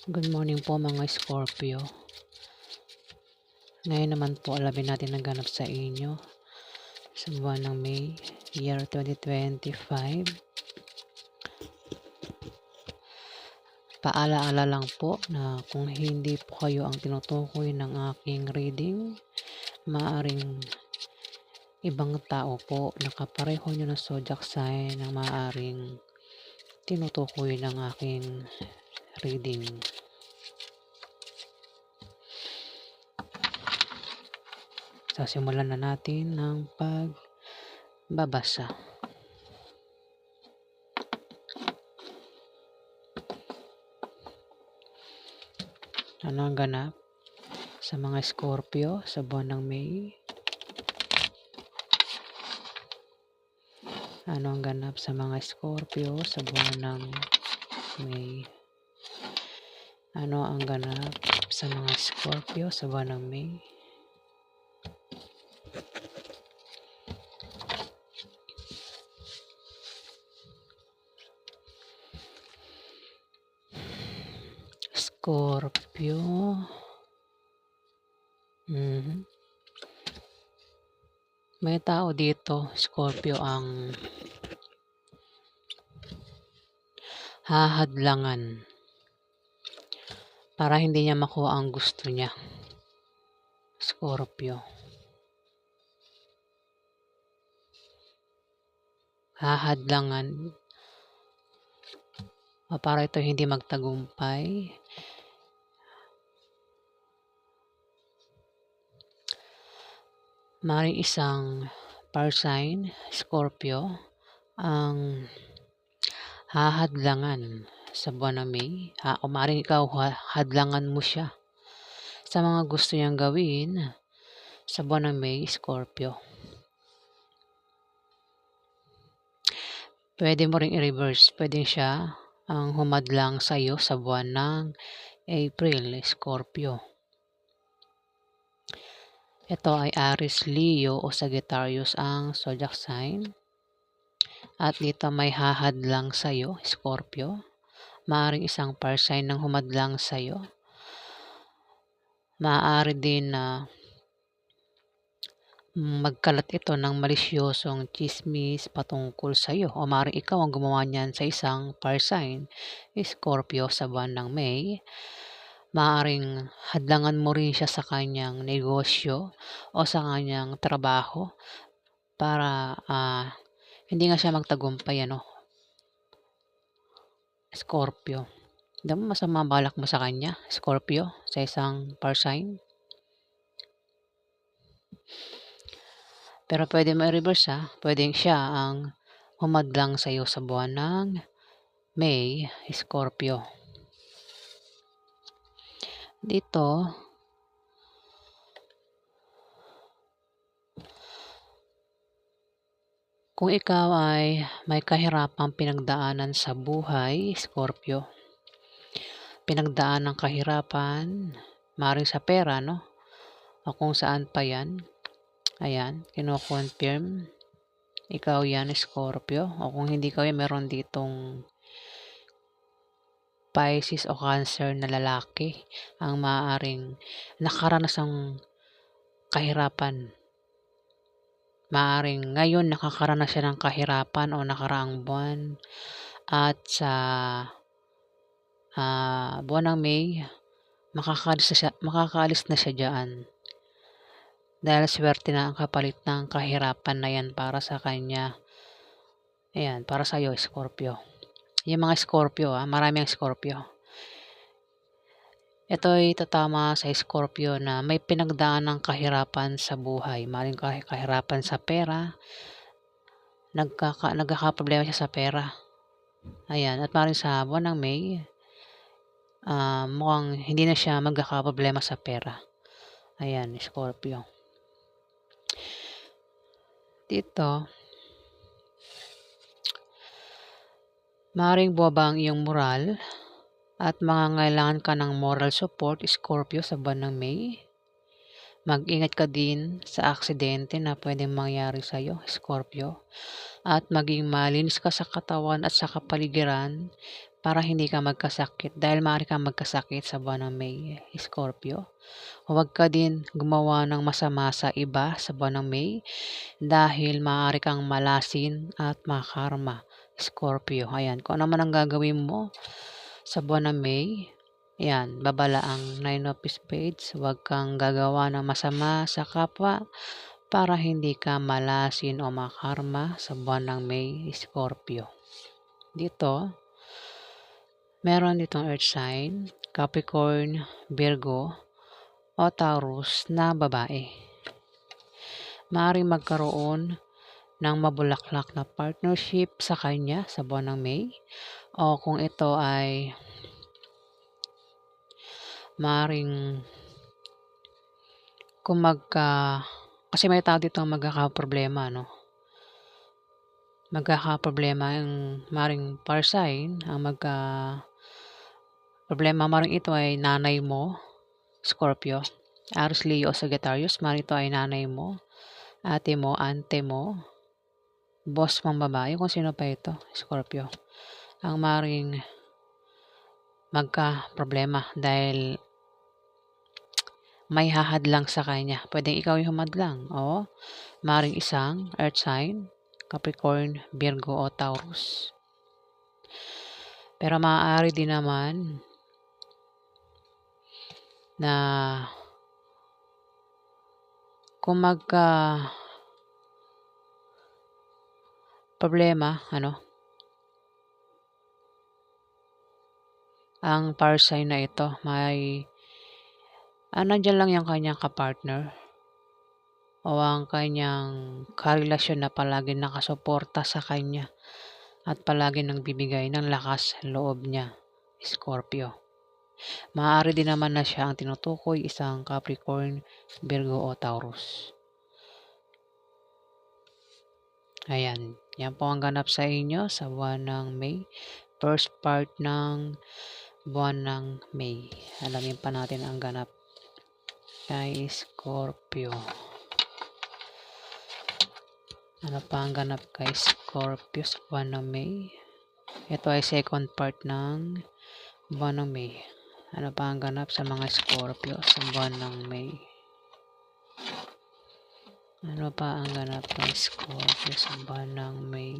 Good morning po mga Scorpio. Ngayon naman po alamin natin ang ganap sa inyo sa buwan ng May, year 2025. Paalaala lang po na kung hindi po kayo ang tinutukoy ng aking reading, maaring ibang tao po na kapareho nyo ng zodiac sign ang maaring tinutukoy ng aking reading. So, simulan na natin ng pagbabasa. Ano ang ganap sa mga Scorpio sa buwan ng May? Ano ang ganap sa mga Scorpio sa buwan ng May? Ano ang ganap sa mga Scorpio sa buwan ng May? Scorpio. May tao dito, Scorpio, ang hahadlangan para hindi niya makuha ang gusto niya. Scorpio. Hahadlangan para ito hindi magtagumpay. Maring isang fire sign, Scorpio, ang hahadlangan sa buwan ng May. O maring ikaw hadlangan mo siya sa mga gusto niyang gawin sa buwan ng May, Scorpio. Pwede mo ring i-reverse. Pwede siya ang humadlang sa iyo sa buwan ng April, Scorpio. Ito ay Aries, Leo o Sagittarius ang zodiac sign. At dito may hahadlang sa iyo, Scorpio. Maaring isang fire sign ng humadlang sa iyo. Maaari din na magkalat ito ng malisyosong chismis patungkol sa iyo. O maaaring ikaw ang gumawa niyan sa isang fire sign, Scorpio, sa buwan ng May. Maaaring hadlangan mo rin siya sa kanyang negosyo o sa kanyang trabaho para hindi nga siya magtagumpay, Scorpio. Hindi mo masama balak mo sa kanya, Scorpio, sa isang fire sign. Pero pwede mo i-reverse, pwedeng siya ang humadlang sa iyo sa buwan ng May, Scorpio. Dito, kung ikaw ay may kahirapang pinagdaanan sa buhay, Scorpio, pinagdaan ng kahirapan, maaaring sa pera, o kung saan pa yan, ayan, kino-confirm, ikaw yan, Scorpio, o kung hindi ka yan, meron ditong Pisces o Cancer na lalaki ang maaaring nakaranas ng kahirapan. Maaaring ngayon nakakaranas siya ng kahirapan o nakaraang buwan. At sa buwan ng May, makakaalis na siya dyan. Dahil swerte na ang kapalit ng kahirapan na yan para sa kanya. Ayan, para sa iyo, Scorpio. Yung mga Scorpio, maraming Scorpio. Ito ay tatama sa Scorpio na may pinagdaan ng kahirapan sa buhay. Maring kahirapan sa pera. Nagkakaproblema siya sa pera. Ayan, at maring sa buwan ng May, mukhang hindi na siya magkakaproblema sa pera. Ayan, Scorpio. Dito, maring buwaba ang iyong moral at mangangailangan ka ng moral support, Scorpio, sa buwan ng May. Mag-ingat ka din sa aksidente na pwedeng mangyari sa iyo, Scorpio. At maging malinis ka sa katawan at sa kapaligiran para hindi ka magkasakit dahil maaari kang magkasakit sa buwan ng May, Scorpio. Huwag ka din gumawa ng masama sa iba sa buwan ng May dahil maaari kang malasin at makarma, Scorpio. Ayan, kung ano man ang gagawin mo sa buwan ng May, ayan, babala ang Nine of Spades. Huwag kang gagawa ng masama sa kapwa para hindi ka malasin o makarma sa buwan ng May, Scorpio. Dito, meron ditong earth sign, Capricorn, Virgo, o Taurus na babae. Maaaring magkaroon ng mabulaklak na partnership sa kanya sa buwan ng May, o kung ito ay maaaring kasi may tao dito ang magkakaproblema, no? Magkakaproblema ang maaaring fire sign, ang problema maaaring ito ay nanay mo, Scorpio, Aries, Leo, Sagittarius. Maaaring ito ay nanay mo, ate mo, ante mo, boss mong babae, kung sino pa ito, Scorpio, ang maaaring magka-problema dahil may hahadlang sa kanya. Pwedeng ikaw yung humadlang o maaaring isang earth sign, Capricorn, Virgo, o Taurus. Pero maaari din naman na kung problema, ang fire sign na ito, may nandyan lang yung kanyang kapartner o ang kanyang karelasyon na palagi nakasuporta sa kanya at palagi nang bibigay ng lakas loob niya, Scorpio. Maaari din naman na siya ang tinutukoy, isang Capricorn, Virgo, o Taurus. Ayan, yan po ang ganap sa inyo sa buwan ng May. First part ng buwan ng May. Alamin pa natin ang ganap kay Scorpio. Ano pa ang ganap kay Scorpio sa buwan ng May? Ito ay second part ng buwan ng May. Ano pa ang ganap sa mga Scorpio sa buwan ng May? Ano pa ang ganap kay Scorpio sa buwan ng May?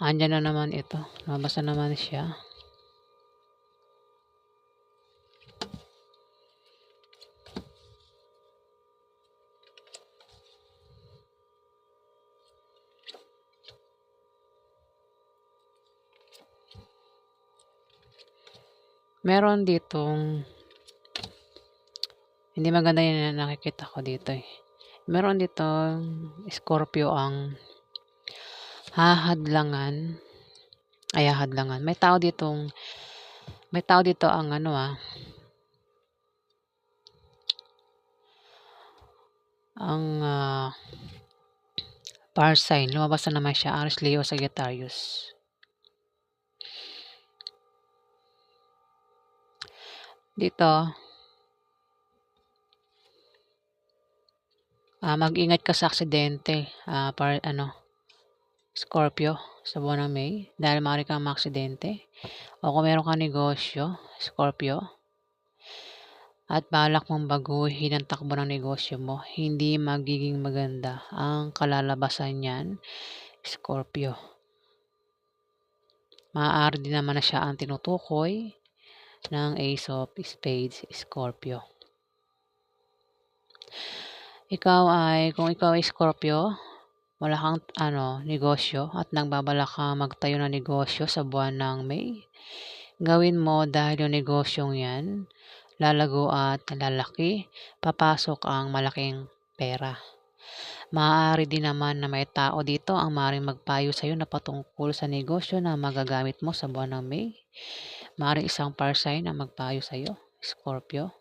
Andyan na naman ito. Nabasa naman siya. Meron ditong hindi maganda yung nakikita ko dito eh. Meron ditong Scorpio ang hahadlangan. May tao dito ang ang fire sign. Lumabas na naman siya, Aries, Leo, Sagittarius. Dito, mag-ingat ka sa aksidente, Scorpio, sa buwan ng May, dahil maaari kang maaksidente. O kung meron kang negosyo, Scorpio, at balak mong baguhin ang takbo ng negosyo mo, hindi magiging maganda ang kalalabasan niyan, Scorpio. Maaari din naman na siya ang tinutukoy ng Ace of Spades, Scorpio. Kung ikaw ay Scorpio, wala kang negosyo at nagbabalak ka magtayo ng negosyo sa buwan ng May, gawin mo dahil yung negosyong yan lalago at lalaki, papasok ang malaking pera. Maaari din naman na may tao dito ang maaaring magpayo sa iyo na patungkol sa negosyo na magagamit mo sa buwan ng May. Maaaring isang fire sign na magpayo sa iyo, Scorpio.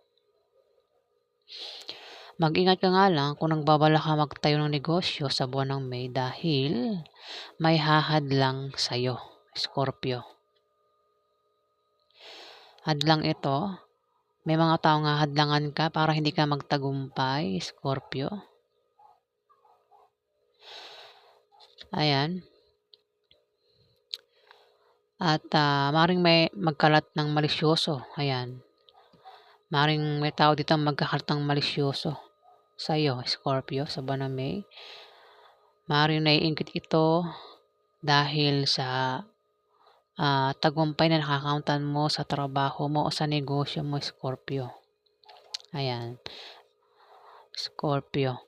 Mag-ingat ka nga lang kung nagbabalak ka magtayo ng negosyo sa buwan ng May dahil may hahadlang sa iyo, Scorpio. Hadlang ito May mga taong hahadlangan ka para hindi ka magtagumpay, Scorpio. Ayan. At maaaring may magkalat ng malisyoso, ayan. Maaaring may tao dito ang magkakalat ng malisyoso sa'yo, Scorpio, sa buwan ng May. Maaaring naiinggit ito dahil sa tagumpay na nakakamtan mo sa trabaho mo o sa negosyo mo, Scorpio. Ayan, Scorpio.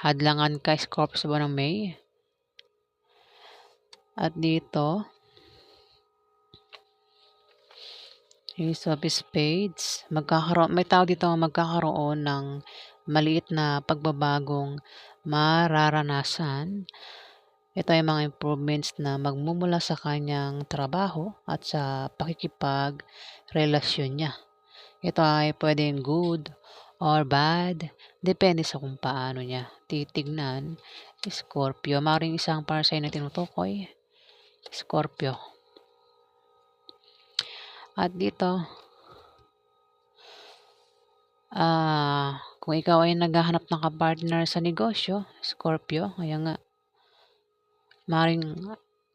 Hadlangan ka, Scorpio, sa buwan ng May. At dito, Ace of Spades, may tao dito ang magkakaroon ng maliit na pagbabagong mararanasan. Ito ay mga improvements na magmumula sa kanyang trabaho at sa pakikipag-relasyon niya. Ito ay pwedeng good or bad, depende sa kung paano niya titignan. Scorpio, maring isang para sa na tinutukoy, Scorpio. At dito, kung ikaw ay naghahanap ng kapartner sa negosyo, Scorpio, kaya nga, maring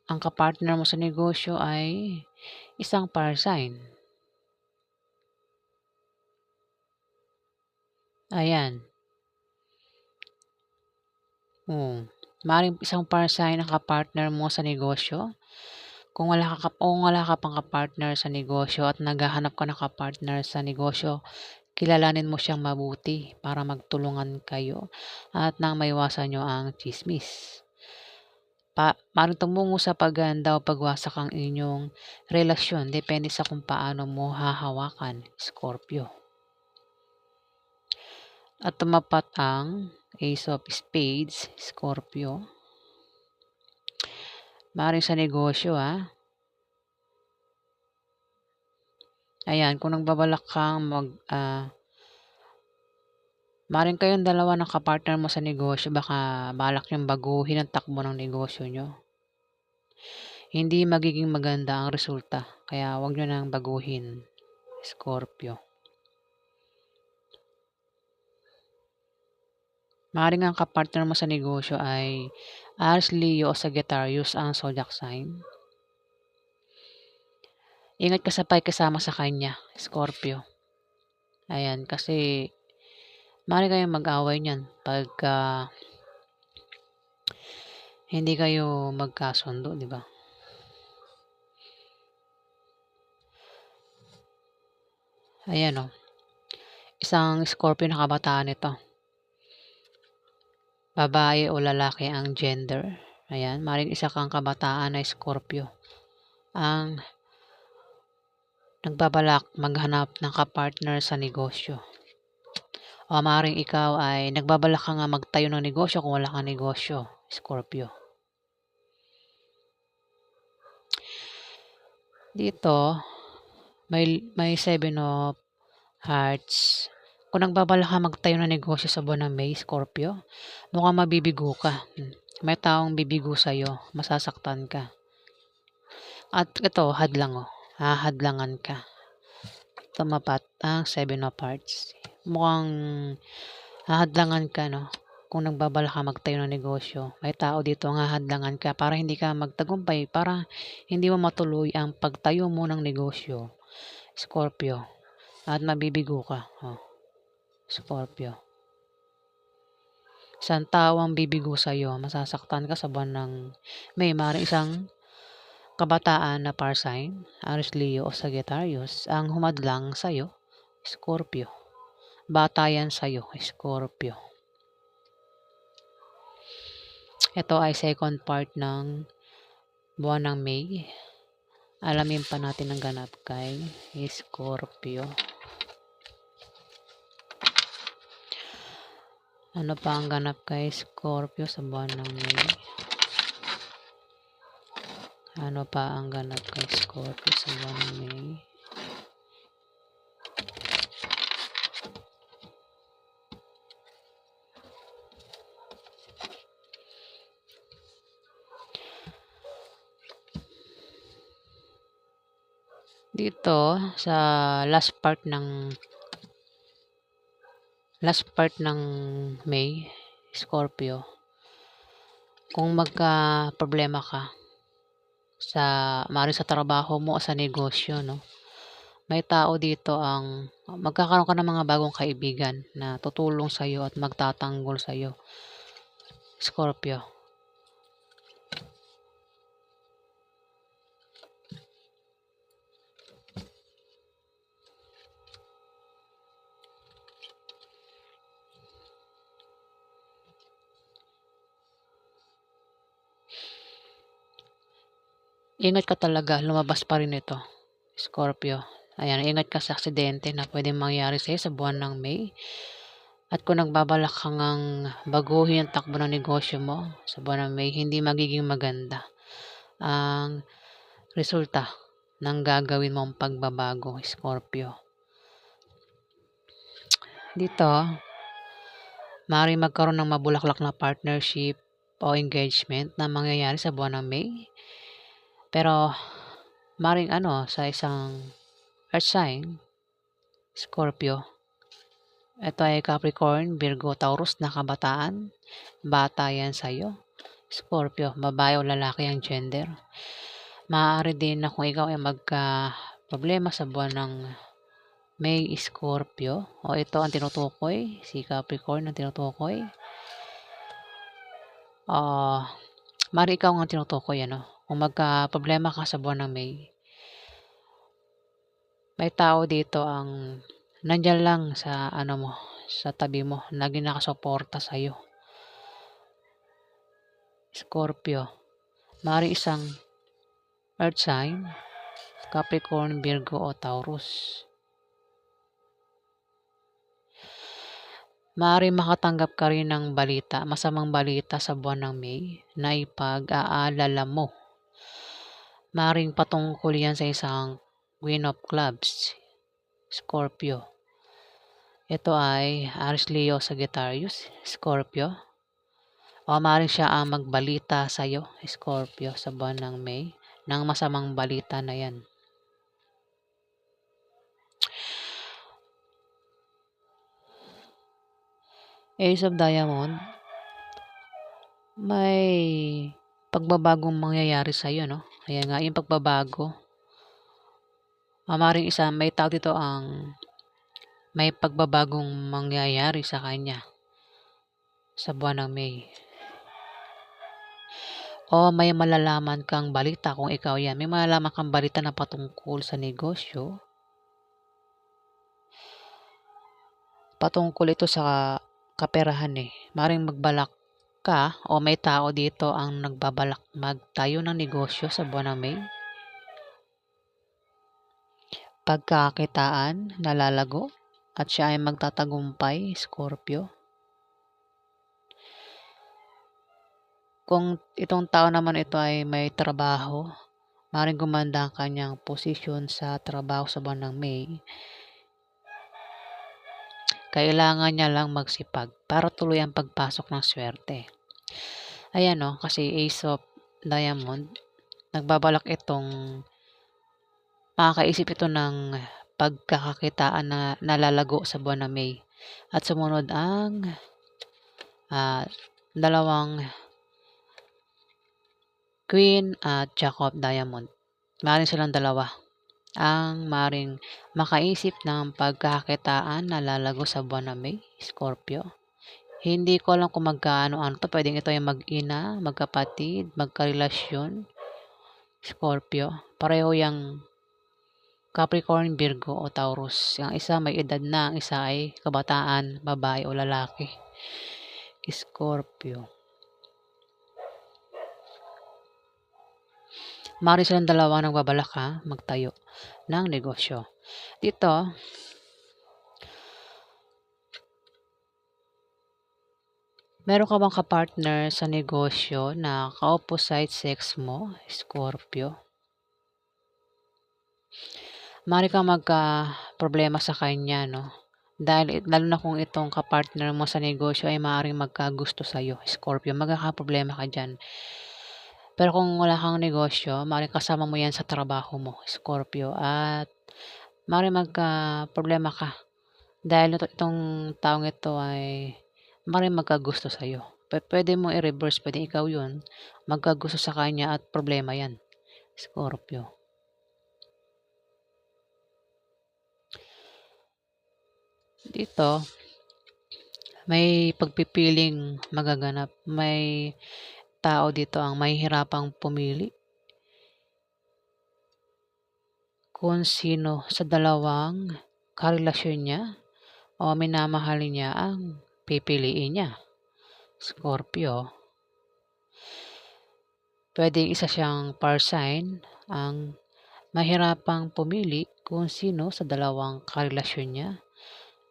ang kapartner mo sa negosyo ay isang fire sign. Ayan. Maring isang fire sign ang kapartner mo sa negosyo. Kung wala ka pang kapartner sa negosyo at naghahanap ka ng kapartner sa negosyo, kilalanin mo siyang mabuti para magtulungan kayo at nang maiwasan nyo ang chismis. Maring tumungo sa paganda o pagwasak ang inyong relasyon, depende sa kung paano mo hahawakan, Scorpio. At tumapat ang Ace of Spades, Scorpio. Maring sa negosyo, Ayan, kung nagbabalak kang maring kayong dalawa ng kapartner mo sa negosyo, baka balak yung baguhin ang takbo ng negosyo nyo. Hindi magiging maganda ang resulta, kaya huwag nyo nang baguhin, Scorpio. Maring ang kapartner mo sa negosyo ay Aries, Leo o Sagittarius ang zodiac sign. Ingat ka sa pakikisama sa kanya, Scorpio. Ayan, kasi maaaring kayong mag-away niyan pagka hindi kayo magkasundo, di ba? Ayan, isang Scorpio na kabataan ito. Babae o lalaki ang gender. Ayan, maaaring isa kang kabataan na Scorpio ang nagbabalak maghanap ng kapartner sa negosyo. O maaaring ikaw ay nagbabalak ka nga magtayo ng negosyo kung wala kang negosyo, Scorpio. Dito, may 7 of Hearts. Kung nagbabalak ka magtayo ng negosyo sa buwan ng May, Scorpio, mukhang mabibigo ka. May taong bibigo sa'yo, masasaktan ka. At ito, hahadlangan ka. Tumapat ang 7 of Hearts. Mukhang hahadlangan ka, kung nagbabalak ka magtayo ng negosyo. May tao dito ang hahadlangan ka para hindi ka magtagumpay, para hindi mo matuloy ang pagtayo mo ng negosyo, Scorpio. At mabibigo ka, Scorpio. Isang tao ang bibigo sa'yo, masasaktan ka sa buwan ng May. Maaaring isang kabataan na fire sign, Aries, Leo o Sagittarius ang humadlang sa'yo, Scorpio. Bata yan sa'yo, Scorpio. Ito ay second part ng buwan ng May. Alamin pa natin ang ganap kay Scorpio. Ano pa ang ganap kay Scorpio sa buwan ng May? Ano pa ang ganap kay Scorpio sa buwan ng May? Dito sa last part ng May, Scorpio, kung magka-problema ka sa maaaring sa trabaho mo o sa negosyo, no? May tao dito ang magkakaroon ka ng mga bagong kaibigan na tutulong sa iyo at magtatanggol sa iyo, Scorpio. Ingat ka talaga, lumabas pa rin ito, Scorpio. Ayan, ingat ka sa aksidente na pwedeng mangyari sa'yo sa buwan ng May. At kung nagbabalak ka ngang baguhin ang takbo ng negosyo mo sa buwan ng May, hindi magiging maganda ang resulta ng gagawin mong pagbabago, Scorpio. Dito, maaaring magkaroon ng mabulaklak na partnership o engagement na mangyayari sa buwan ng May. Pero, maaaring sa isang earth sign, Scorpio. Ito ay Capricorn, Virgo, Taurus na kabataan. Bata yan sa'yo. Scorpio, babae o lalaki ang gender. Maaari din na kung ikaw ay magka-problema sa buwan ng May, Scorpio, o ito ang tinutukoy, si Capricorn ang tinutukoy. Maaari ikaw ang tinutukoy, kung magka-problema ka sa buwan ng may tao dito ang nandyan lang sa sa tabi mo, lagi nakasuporta sa iyo, Scorpio. Maaari isang earth sign, Capricorn, Virgo o Taurus. Maaari makatanggap ka rin ng masamang balita sa buwan ng May na ipag-aalala mo. Maaring patungkol yan sa isang Queen of Clubs, Scorpio. Ito ay Aries, Leo, Sagittarius, Scorpio. O maaaring siya ang magbalita sa iyo, Scorpio, sa buwan ng May, ng masamang balita na yan. Ace of Diamond, may pagbabagong mangyayari sa iyo, no? Ayan nga, yung pagbabago. Maaaring may tao dito ang may pagbabagong mangyayari sa kanya sa buwan ng May. O may malalaman kang balita kung ikaw yan. May malalaman kang balita na patungkol sa negosyo. Patungkol ito sa kaperahan Maring magbalak ka o may tao dito ang nagbabalak magtayo ng negosyo sa buwan ng May. Pagkakitaan, nalalago at siya ay magtatagumpay, Scorpio. Kung itong tao naman ito ay may trabaho, maring gumanda ang kanyang posisyon sa trabaho sa buwan ng May. Kailangan niya lang magsipag para tuloy ang pagpasok ng swerte. Ayan kasi Ace of Diamond, nagbabalak itong makakaisip ito ng pagkakakitaan na nalalago sa buwan ng May. At sumunod ang dalawang Queen at Jack of Diamond. Maaaring silang dalawa ang maaaring makaisip ng pagkakakitaan na lalago sa buwan ng May, Scorpio. Hindi ko alam kung magkaano-ano to. Pwedeng ito ay mag-ina, magkapatid, magkarelasyon, Scorpio. Pareho yung Capricorn, Virgo o Taurus. Yung isa may edad na, ang isa ay kabataan, babae o lalaki, Scorpio. Maaari silang dalawa nagbabalak magtayo ng negosyo. Dito, meron ka bang kapartner sa negosyo na ka-opposite sex mo, Scorpio? Maaari kang magka-problema sa kanya, Dahil lalo na kung itong kapartner mo sa negosyo ay maaaring magkagusto sa iyo, Scorpio. Magkakaproblema ka dyan. Pero kung wala kang negosyo, maaaring kasama mo yan sa trabaho mo, Scorpio, at maaaring magka-problema ka dahil itong taong ito ay maaaring magkagusto sa'yo. Pwede mo i-reverse, pwede ikaw yun, magkagusto sa kanya at problema yan, Scorpio. Dito, may pagpipiling magaganap. May tao dito ang mahihirapang pumili kung sino sa dalawang karelasyon niya o minamahal niya ang pipiliin niya, Scorpio. Pwedeng isa siyang fire sign ang mahirapang pumili kung sino sa dalawang karelasyon niya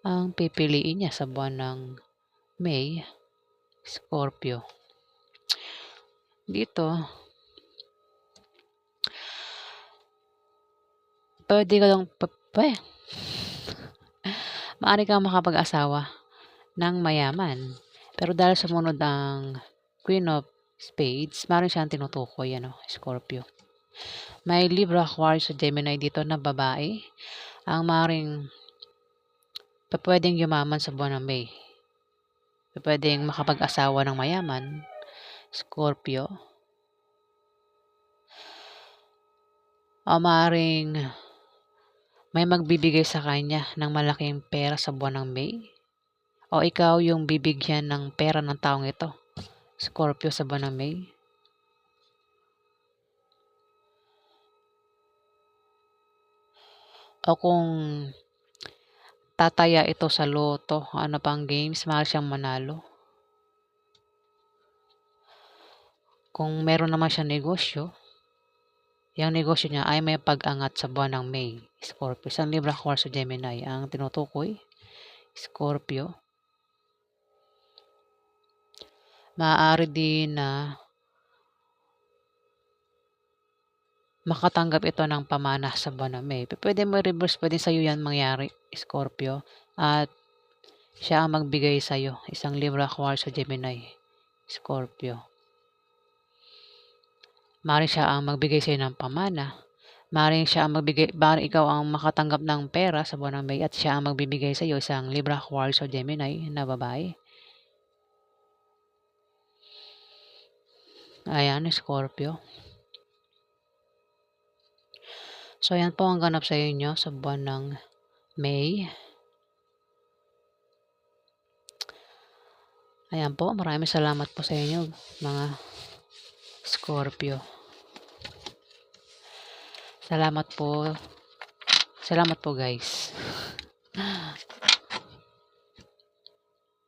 ang pipiliin niya sa buwan ng May, Scorpio. Dito, pwede ka lang maaari kang makapag-asawa ng mayaman. Pero dahil sumunod ang Queen of Spades, maaaring siyang tinutukoy, Scorpio. May Libra, Aquarius, Gemini dito na babae ang maaaring pwedeng yumaman sa buwan ng May. Pwedeng makapag-asawa ng mayaman, Scorpio. O maaaring may magbibigay sa kanya ng malaking pera sa buwan ng May. O ikaw yung bibigyan ng pera ng taong ito, Scorpio, sa buwan ng May. O kung tataya ito sa loto, ano pang games, mahal siyang manalo. Kung meron naman siyang negosyo, yung negosyo niya ay may pag-angat sa buwan ng May, Scorpio. Isang Libra, Aquarius, Gemini ang tinutukoy, Scorpio. Maaari din na makatanggap ito ng pamana sa buwan ng May. Pwede mo reverse, pwede sa'yo yan mangyari, Scorpio. At siya ang magbigay sa'yo, isang Libra, Aquarius, Gemini, Scorpio. Maaari siya ang magbigay sa'yo ng pamana. Maaari ikaw ang makatanggap ng pera sa buwan ng May at siya ang magbibigay sa iyo, isang Libra, Aquarius, Gemini na babae. Ayan, Scorpio. So, ayan po ang ganap sa inyo sa buwan ng May. Ayan po, maraming salamat po sa inyo, mga Scorpio. Salamat po. Salamat po, guys.